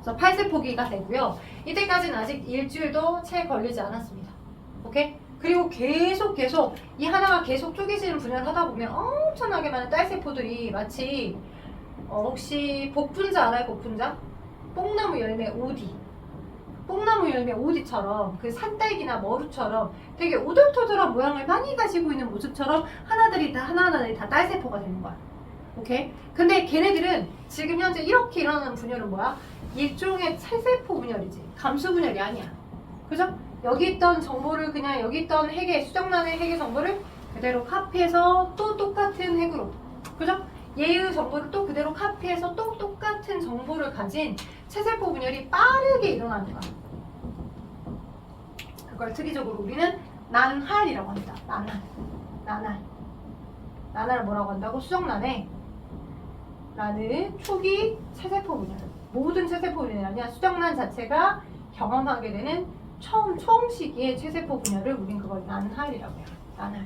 그래서 8세포기가 되고요. 이때까지는 아직 일주일도 채 걸리지 않았습니다. 오케이? 그리고 계속 이 하나가 계속 쪼개지는 분열을 하다 보면 엄청나게 많은 딸세포들이 마치 혹시 복분자 알아요? 복분자? 뽕나무 열매 오디. 뽕나무 열매 오디처럼 그 산딸기나 머루처럼 되게 오돌토돌한 모양을 많이 가지고 있는 모습처럼 하나하나들이 다 딸세포가 되는 거야. 오케이? 근데 걔네들은 지금 현재 이렇게 일어나는 분열은 뭐야? 일종의 체세포 분열이지. 감수 분열이 아니야. 그죠? 여기 있던 정보를 그냥 여기 있던 핵의 수정란의 핵의 정보를 그대로 카피해서 또 똑같은 핵으로. 그죠? 얘의 정보를 또 그대로 카피해서 또 똑같은 정보를 가진 체세포 분열이 빠르게 일어나는 거야. 그걸 특이적으로 우리는 난할이라고 합니다. 난할을 뭐라고 한다고? 수정란에 라는 초기 체세포 분열. 모든 체세포 분열이 아니라 수정란 자체가 경험하게 되는 총 시기의 체세포 분열을 우린 그걸 난할이라고 해요. 난할.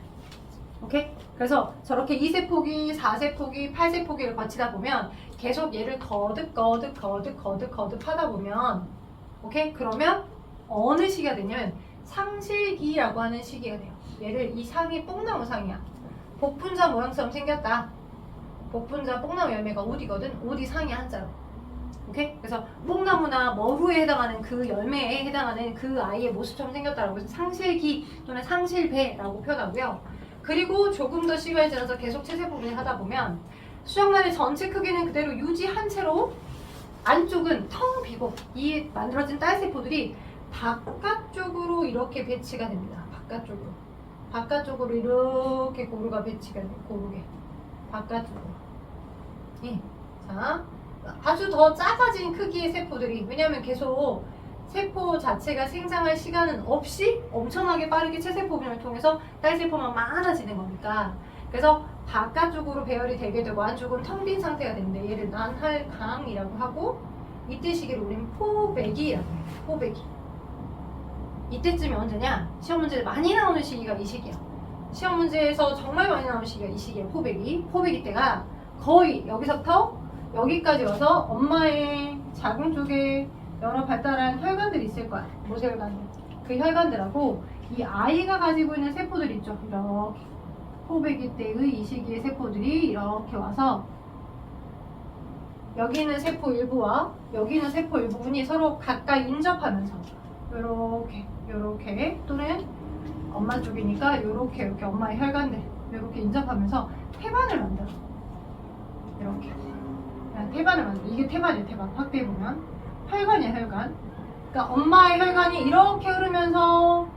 오케이? 그래서 저렇게 2세포기, 4세포기, 8세포기를 거치다 보면 계속 얘를 거듭 하다 보면 오케이? 그러면 어느 시기가 되냐면 상실기라고 하는 시기가 돼요. 얘를 이 상이 뽕나무 상이야. 복분자 모양처럼 생겼다. 복분자 뽕나무 열매가 오디거든. 오디 상이 한자로. 오케이? 그래서 뽕나무나 머루에 해당하는 그 열매에 해당하는 그 아이의 모습처럼 생겼다라고 해서 상실기 또는 상실배라고 표현하고요. 그리고 조금 더 시간이 지나서 계속 체세포 분열을 하다 보면 수정란의 전체 크기는 그대로 유지한 채로 안쪽은 텅 비고 이 만들어진 딸세포들이 바깥쪽으로 이렇게 배치가 됩니다. 바깥쪽으로 이렇게 고루가 배치가 돼요. 고루게 바깥쪽으로. 예. 자, 아주 더 작아진 크기의 세포들이, 왜냐하면 계속 세포 자체가 생장할 시간은 없이 엄청나게 빠르게 체세포 분열을 통해서 딸세포만 많아지는 거니까. 그래서 바깥쪽으로 배열이 되게 되고 안쪽은 텅 빈 상태가 되는데 얘를 난할강이라고 하고, 이때 시기를 우리는 포배기라고 해요. 포배기. 이때쯤이 언제냐? 시험 문제 많이 나오는 시기가 이 시기야. 시험 문제에서 정말 많이 나오는 시기가 이 시기야. 포배기 때가 거의 여기서부터 여기까지 와서 엄마의 자궁 쪽에 여러 발달한 혈관들이 있을 거야. 모세혈관들. 그 혈관들하고 이 아이가 가지고 있는 세포들 있죠. 이렇게 포배기 때의 이 시기의 세포들이 이렇게 와서 여기 있는 세포 일부와 여기 있는 세포 일부분이 서로 가까이 인접하면서 요렇게 또는 엄마 쪽이니까 요렇게 엄마의 혈관들 요렇게 인접하면서 태반을 만들어. 이렇게 태반을 만들어. 이게 태반이에요. 태반. 확대해 보면 혈관이에요. 혈관. 그러니까 엄마의 혈관이 이렇게 흐르면서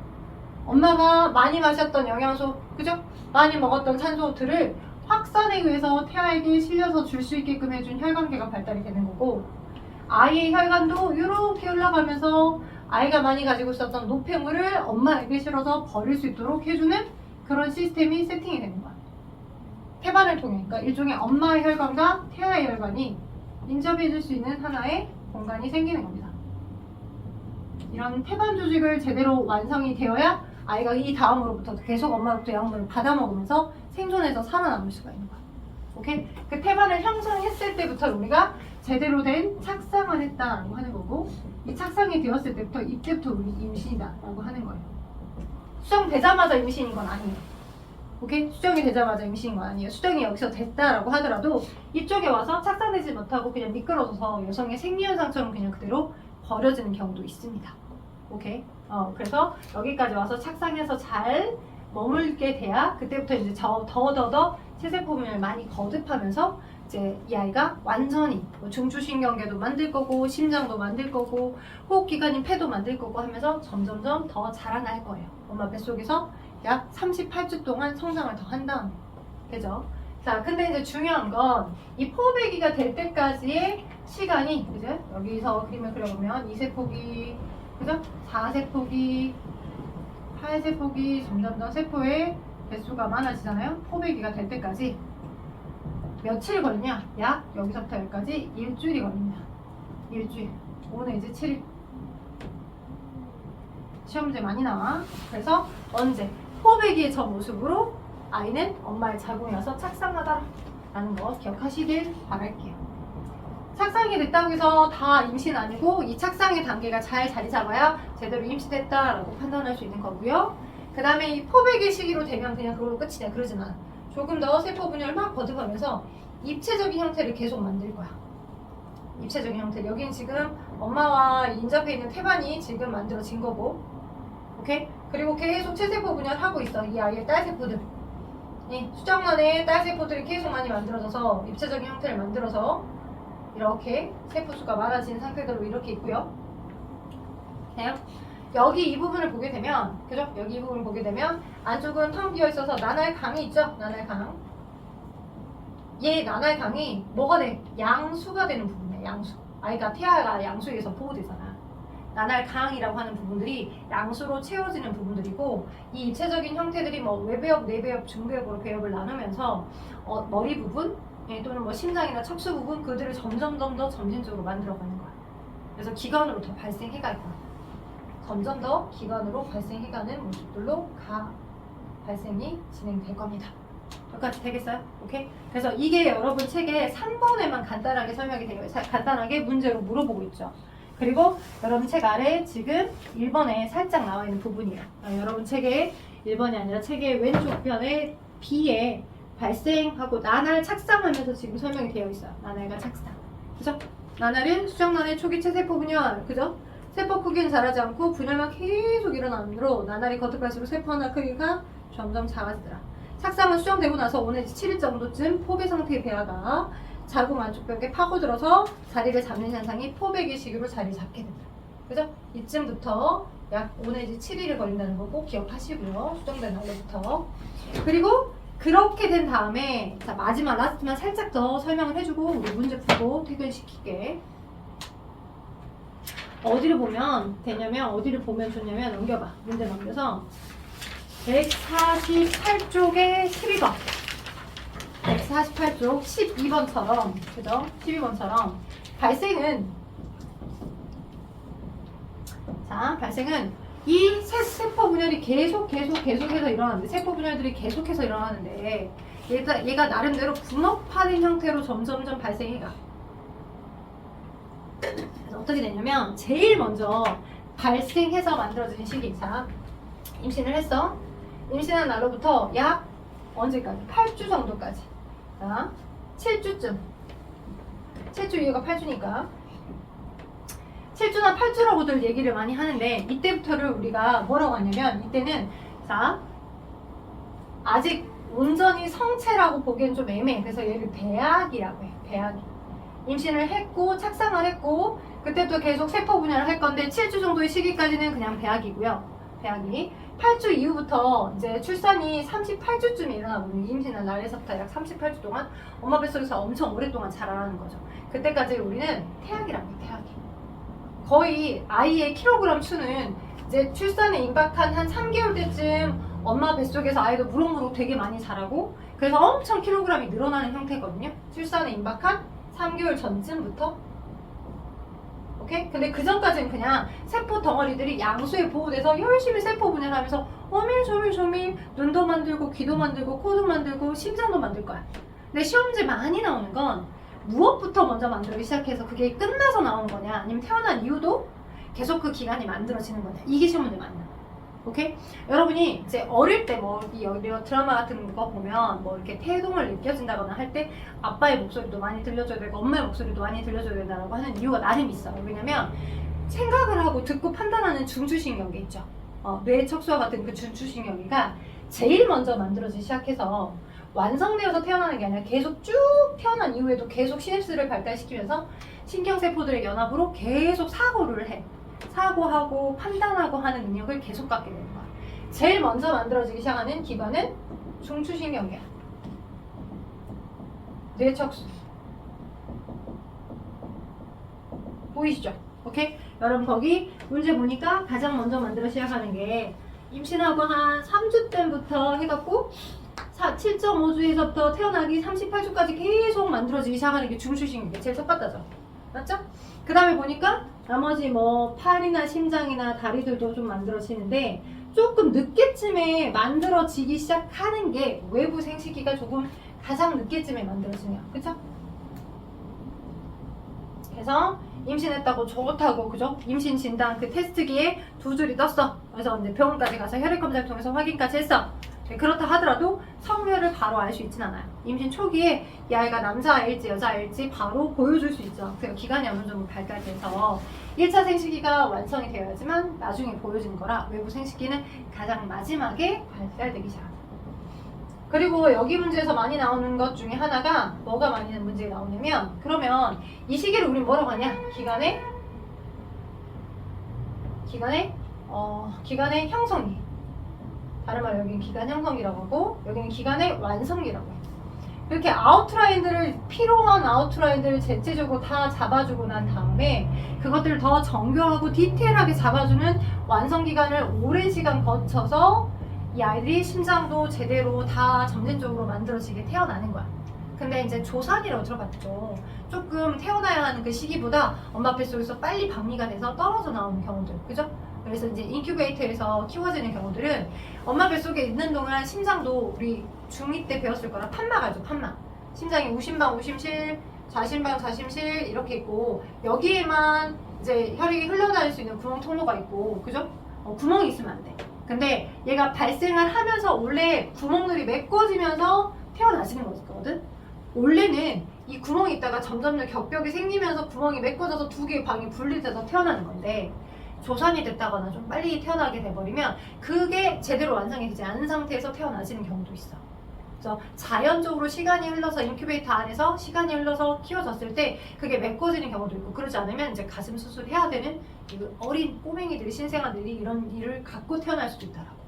엄마가 많이 마셨던 영양소, 그죠? 많이 먹었던 산소들을 확산에 의해서 태아에게 실려서 줄 수 있게끔 해준 혈관계가 발달이 되는 거고, 아이의 혈관도 이렇게 흘러가면서 아이가 많이 가지고 있었던 노폐물을 엄마에게 실어서 버릴 수 있도록 해주는 그런 시스템이 세팅이 되는 거야. 태반을 통해. 그러니까 일종의 엄마의 혈관과 태아의 혈관이 인접해줄 수 있는 하나의 공간이 생기는 겁니다. 이런 태반 조직을 제대로 완성이 되어야 아이가 이 다음으로부터 계속 엄마로부터 양분을 받아 먹으면서 생존해서 살아남을 수가 있는 거야. 오케이? 그 태반을 형성했을 때부터 우리가 제대로 된 착상을 했다라고 하는 거고, 이 착상이 되었을 때부터 이때부터 우리 임신이다라고 하는 거예요. 수정되자마자 임신인 건 아니에요. 오케이? 수정이 되자마자 임신인 건 아니에요. 수정이 여기서 됐다라고 하더라도 이쪽에 와서 착상되지 못하고 그냥 미끄러져서 여성의 생리현상처럼 그냥 그대로 버려지는 경우도 있습니다. 오케이? 그래서 여기까지 와서 착상해서 잘 머물게 돼야 그때부터 이제 더더더 체세포분을 많이 거듭하면서 이제 이 아이가 완전히 중추신경계도 만들 거고 심장도 만들 거고 호흡기관인 폐도 만들 거고 하면서 점점점 더 자라날 거예요. 엄마 뱃속에서 약 38주 동안 성장을 더 한 다음에. 그죠? 자, 근데 이제 중요한 건 이 포배기가 될 때까지의 시간이, 그죠? 여기서 그림을 그려보면 2세포기, 그죠? 4세포기, 8세포기, 점점점 세포의 개수가 많아지잖아요. 포배기가 될 때까지 며칠 걸리냐? 약 여기서부터 여기까지 일주일이 걸립니다. 일주일. 오늘 이제 7일. 시험 문제 많이 나와. 그래서 언제? 포배기의 저 모습으로 아이는 엄마의 자궁에 와서 착상하다라는 거 기억하시길 바랄게요. 착상이 됐다고 해서 다 임신 아니고 이 착상의 단계가 잘 자리 잡아야 제대로 임신했다라고 판단할 수 있는 거고요. 그 다음에 이 포배기 시기로 되면 그냥 그걸로 끝이냐 그러진 않아. 조금 더 세포 분열을 막 거듭하면서 입체적인 형태를 계속 만들 거야. 입체적인 형태. 여긴 지금 엄마와 인접해 있는 태반이 지금 만들어진 거고, 오케이? 그리고 계속 체세포 분열하고 있어. 이 아이의 딸세포들. 이 수정란에 딸세포들이 계속 많이 만들어져서 입체적인 형태를 만들어서 이렇게 세포수가 많아진 상태대로 이렇게 있고요. 그냥 여기 이 부분을 보게 되면, 그죠? 여기 이 부분을 보게 되면 안쪽은 텅 비어 있어서 나날강이 있죠? 나날강. 얘 나날강이 뭐가 돼? 양수가 되는 부분이야. 양수. 아이가 태아가 양수에서 보호되잖아. 나날강이라고 하는 부분들이 양수로 채워지는 부분들이고, 이 입체적인 형태들이 뭐 외배엽, 내배엽, 중배엽으로 배엽을 나누면서 머리 부분 또는 뭐 심장이나 척수 부분 그들을 점점점 더 점진적으로 만들어가는 거야. 그래서 기관으로 더 발생해갈 거야. 점점 더 기관으로 발생해가는 모습들로 발생이 진행될 겁니다. 여기까지 되겠어요? 오케이? 그래서 이게 여러분 책에 3번에만 간단하게 설명이 되어 간단하게 문제로 물어보고 있죠. 그리고 여러분 책 아래 지금 1번에 살짝 나와 있는 부분이에요. 여러분 책에 1번이 아니라 책의 왼쪽 편에 B에 발생하고 나날 착상하면서 지금 설명이 되어 있어요. 나날과 착상. 그죠? 나날은 수정란의 초기 체세포 분열. 그죠? 세포 크기는 자라지 않고 분열만 계속 일어나므로 나날이 거듭할수록 세포 하나 크기가 점점 작아지더라. 착상은 수정되고 나서 5내지 7일 정도쯤 포배 상태의 배아가 자궁 안쪽 벽에 파고들어서 자리를 잡는 현상이 포배기 시기로 자리 잡게 된다. 그죠? 이쯤부터 약 5내지 7일이 걸린다는 거 꼭 기억하시고요. 수정된 날로부터. 그리고 그렇게 된 다음에 자 마지막 라스트만 살짝 더 설명을 해주고 우리 문제 풀고 퇴근시킬게. 어디를 보면 되냐면 어디를 보면 좋냐면 넘겨봐. 문제 넘겨서 148쪽에 12번 148쪽 12번처럼 그죠? 12번처럼 발생은 이 세포 분열이 계속해서 일어나는데 세포 분열들이 계속해서 일어나는데 얘가 나름대로 분업화된 형태로 점점점 발생해가. 그래서 어떻게 되냐면 제일 먼저 발생해서 만들어진 시기. 자, 임신을 했어. 임신한 날로부터 약 언제까지? 8주 정도까지. 자, 7주쯤. 7주 이후가 8주니까 7주나 8주라고들 얘기를 많이 하는데 이때부터를 우리가 뭐라고 하냐면 이때는 자 아직 온전히 성체라고 보기엔 좀 애매해. 그래서 얘를 배악이라고 해. 배악이. 임신을 했고 착상을 했고 그때부터 계속 세포 분열을 할 건데 7주 정도의 시기까지는 그냥 배악이고요. 배악이 8주 이후부터 이제 출산이 38주쯤에 일어나거든요. 임신한 날에서부터 약 38주 동안 엄마 뱃속에서 엄청 오랫동안 자라나는 거죠. 그때까지 우리는 태아기라고 해요. 태아기. 거의 아이의 킬로그램 수는 이제 출산에 임박한 한 3개월 때쯤 엄마 뱃속에서 아이도 무럭무럭 되게 많이 자라고 그래서 엄청 킬로그램이 늘어나는 형태거든요. 출산에 임박한 3개월 전쯤부터. 오케이? 근데 그 전까지는 그냥 세포 덩어리들이 양수에 보호돼서 열심히 세포 분열하면서 어밀조밀 눈도 만들고 귀도 만들고 코도 만들고 심장도 만들 거야. 근데 시험지 많이 나오는 건 무엇부터 먼저 만들기 시작해서 그게 끝나서 나오는 거냐, 아니면 태어난 이후도 계속 그 기간이 만들어지는 거냐, 이게 시험 문제 맞나? 오케이? 여러분이 이제 어릴 때 뭐 이 드라마 같은 거 보면 뭐 이렇게 태동을 느껴진다거나 할 때 아빠의 목소리도 많이 들려줘야 되고 엄마의 목소리도 많이 들려줘야 된다고 하는 이유가 나름 있어요. 왜냐면 생각을 하고 듣고 판단하는 중추신경계 있죠. 뇌 척수와 같은 그 중추신경계가 제일 먼저 만들어지기 시작해서 완성되어서 태어나는 게 아니라 계속 쭉 태어난 이후에도 계속 시냅스를 발달시키면서 신경세포들의 연합으로 계속 사고를 해. 사고하고 판단하고 하는 능력을 계속 갖게 되는 거야. 제일 먼저 만들어지기 시작하는 기관은 중추신경계야. 뇌척수. 보이시죠? 오케이? 여러분 거기 문제 보니까 가장 먼저 만들어 시작하는 게 임신하고 한 3주 때부터 해갖고 7.5주에서부터 태어나기 38주까지 계속 만들어지기 시작하는 게 중추신경계. 제일 첫 번째죠. 맞죠? 그 다음에 보니까 나머지 뭐 팔이나 심장이나 다리들도 좀 만들어지는데 조금 늦게쯤에 만들어지기 시작하는 게 외부 생식기가 조금 가장 늦게쯤에 만들어지네요. 그쵸? 그래서 임신했다고 좋다고, 그죠? 임신 진단 그 테스트기에 2줄이 떴어. 그래서 이제 병원까지 가서 혈액 검사를 통해서 확인까지 했어. 그렇다 하더라도 성별을 바로 알 수 있진 않아요. 임신 초기에 이 아이가 남자아이일지 여자아이일지 바로 보여줄 수 있죠. 그 기간이 어느 정도 발달돼서 1차 생식기가 완성이 되어야지만 나중에 보여지는 거라 외부 생식기는 가장 마지막에 발달되기 시작합니다. 그리고 여기 문제에서 많이 나오는 것 중에 하나가 뭐가 많이 문제가 나오냐면, 그러면 이 시기를 우린 뭐라고 하냐? 기간의 형성기. 다른 말로 여기는 기간 형성기라고 하고 여기는 기간의 완성기라고 해요. 이렇게 아웃라인들을, 필요한 아웃라인들을 전체적으로 다 잡아주고 난 다음에 그것들을 더 정교하고 디테일하게 잡아주는 완성기간을 오랜 시간 거쳐서 이 아이들이 심장도 제대로 다 점진적으로 만들어지게 태어나는 거야. 근데 이제 조산이라고 들어봤죠. 조금 태어나야 하는 그 시기보다 엄마 뱃속에서 빨리 방리가 돼서 떨어져 나오는 경우들, 그죠? 그래서 이제 인큐베이터에서 키워지는 경우들은 엄마 뱃속에 있는 동안 심장도 우리 중2 때 배웠을 거라 판막 알죠? 판막. 심장이 우심방, 우심실, 좌심방, 좌심실 이렇게 있고 여기에만 이제 혈액이 흘러다닐 수 있는 구멍 통로가 있고, 그죠? 구멍이 있으면 안 돼. 근데 얘가 발생을 하면서 원래 구멍들이 메꿔지면서 태어나시는 거거든? 원래는 이 구멍이 있다가 점점 더 격벽이 생기면서 구멍이 메꿔져서 두 개의 방이 분리돼서 태어나는 건데, 조산이 됐다거나 좀 빨리 태어나게 돼버리면 그게 제대로 완성이 되지 않은 상태에서 태어나지는 경우도 있어. 그래서 자연적으로 시간이 흘러서 인큐베이터 안에서 시간이 흘러서 키워졌을 때 그게 메꿔지는 경우도 있고, 그러지 않으면 이제 가슴 수술해야 되는 어린 꼬맹이들이, 신생아들이 이런 일을 갖고 태어날 수도 있다라고.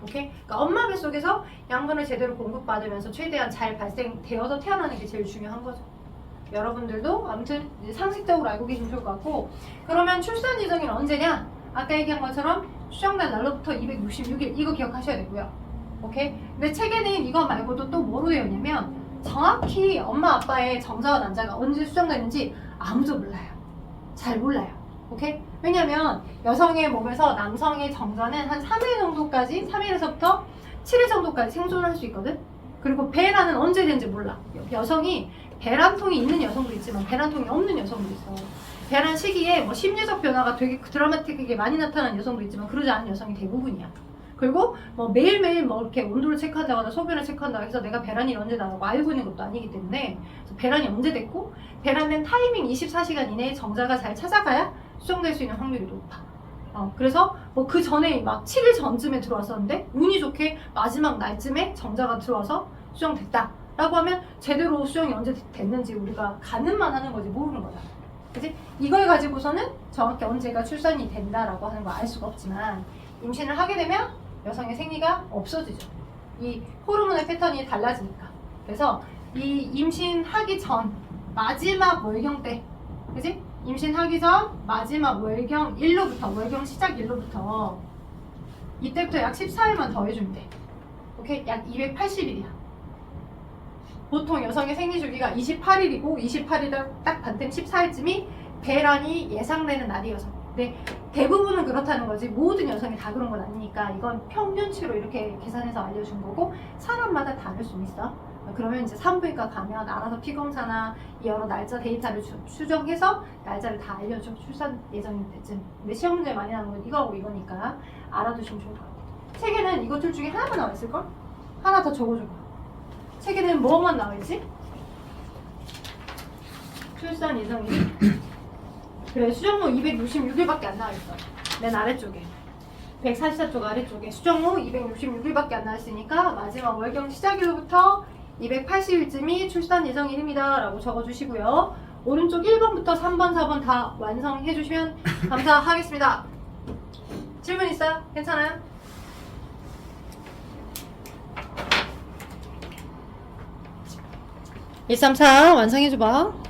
오케이? 그러니까 엄마 뱃속에서 양분을 제대로 공급받으면서 최대한 잘 발생되어서 태어나는 게 제일 중요한 거죠. 여러분들도 아무튼 상식적으로 알고 계시면 좋을 것 같고, 그러면 출산 예정일은 언제냐? 아까 얘기한 것처럼 수정난 날로부터 266일, 이거 기억하셔야 되고요. 오케이? 근데 책에는 이거 말고도 또 뭐로 되어 있냐면 정확히 엄마 아빠의 정자와 난자가 언제 수정되는지 아무도 몰라요. 잘 몰라요. 오케이? 왜냐면 여성의 몸에서 남성의 정자는 한 3일 정도까지, 3일에서부터 7일 정도까지 생존을 할 수 있거든? 그리고 배란은 언제 되는지 몰라. 여성이 배란통이 있는 여성도 있지만 배란통이 없는 여성도 있어. 배란 시기에 뭐 심리적 변화가 되게 드라마틱하게 많이 나타나는 여성도 있지만 그러지 않은 여성이 대부분이야. 그리고 뭐 매일매일 뭐 이렇게 온도를 체크한다거나 소변을 체크한다고 해서 내가 배란이 언제 나라고 알고 있는 것도 아니기 때문에, 배란이 언제 됐고 배란된 타이밍 24시간 이내에 정자가 잘 찾아가야 수정될 수 있는 확률이 높아. 그래서 뭐 그 전에 막 7일 전쯤에 들어왔었는데 운이 좋게 마지막 날쯤에 정자가 들어와서 수정됐다 라고 하면 제대로 수정이 언제 됐는지 우리가 가늠만 하는 거지 모르는 거잖아. 그치? 이걸 가지고서는 정확히 언제가 출산이 된다라고 하는 거 알 수가 없지만, 임신을 하게 되면 여성의 생리가 없어지죠. 이 호르몬의 패턴이 달라지니까. 그래서 이 임신하기 전 마지막 월경 때, 그치? 임신하기 전 마지막 월경 일로부터, 월경 시작 일로부터 이때부터 약 14일만 더 해주면 돼. 오케이? 약 280일이야. 보통 여성의 생리 주기가 28일이고 28일을 딱 반템 14일쯤이 배란이 예상되는 날이어서. 근데 대부분은 그렇다는 거지 모든 여성이 다 그런 건 아니니까 이건 평균치로 이렇게 계산해서 알려준 거고 사람마다 다를 수 있어. 그러면 이제 산부인과 가면 알아서 피검사나 여러 날짜 데이터를 수정해서 날짜를 다 알려줘. 출산 예정일 때쯤. 근데 시험 문제 많이 나오는 건 이거하고 이거니까 알아두시면 좋을 것 같아요. 책에는 이거 둘 중에 하나만 나와 있을걸? 하나 더 적어줘봐. 책에는 뭐만 나와 있지? 출산 예정일. 그래, 수정 후 266일밖에 안 나와 있어. 맨 아래쪽에. 144쪽 아래쪽에 수정 후 266일밖에 안 나와 있으니까 마지막 월경 시작일로부터 280일쯤이 출산 예정일입니다. 라고 적어주시고요. 오른쪽 1번부터 3번, 4번 다 완성해 주시면 감사하겠습니다. 질문 있어요? 괜찮아요? 134 완성해줘봐.